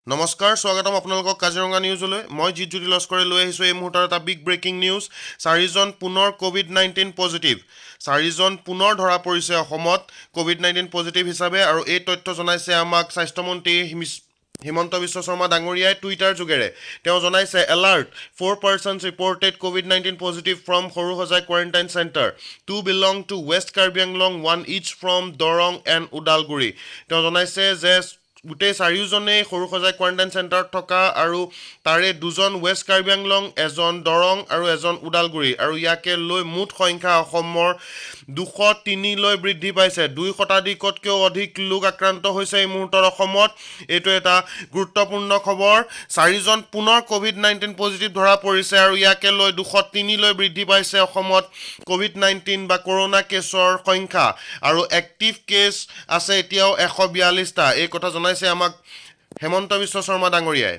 নমস্কাৰ স্বাগতম আপোনালোকক কাজিৰঙা নিউজলৈ মই জিত জ্যোতি লস্কৰে লৈ আহিছোঁ এই মুহূৰ্তৰ এটা বিগ ব্ৰেকিং নিউজ 4জন পুনৰ কোভিড-19 পজিটিভ 4জন পুনৰ ধৰা পৰিছে অসমত কোভিড-19 পজিটিভ হিচাপে আৰু এই তথ্য জনাইছে আমাক স্বাস্থ্যমন্ত্ৰী হিমন্ত বিশ্ব শৰ্মা ডাঙৰীয়াই টুইটাৰ যোগেৰে তেওঁ জনাইছে alert 4 persons reported COVID-19 positive from Sarusajai quarantine center 2 belong to West Karbi Anglong 1 each from Dorong and Udalguri তেওঁ জনাইছে যে গোটেই 4জনে সৰুসজাই কোৱাৰেণ্টাইন চেণ্টাৰত থকা আৰু তাৰে 2জন ৱেষ্ট কাৰ্বি আংলং এজন দৰং আৰু এজন উদালগুৰি আৰু ইয়াকে লৈ মুঠ সংখ্যা অসমৰ 203 লৈ বৃদ্ধি পাইছে 2 শতাধিকতকৈও অধিক লোক আক্ৰান্ত হৈছে এই মুহূৰ্তৰ অসমত এইটো এটা গুৰুত্বপূৰ্ণ খবৰ 4জন পুনৰ কোভিড-19 পজিটিভ ধৰা পৰিছে আৰু ইয়াকে লৈ 203 লৈ বৃদ্ধি পাইছে অসমত কোভিড-19 বা কৰোনা কেছৰ সংখ্যা আৰু এক্টিভ কেছ আছে এতিয়াও 142টা এই কথা জনাইছে আমাক হেমন্ত বিশ্ব শৰ্মা ডাঙৰীয়াই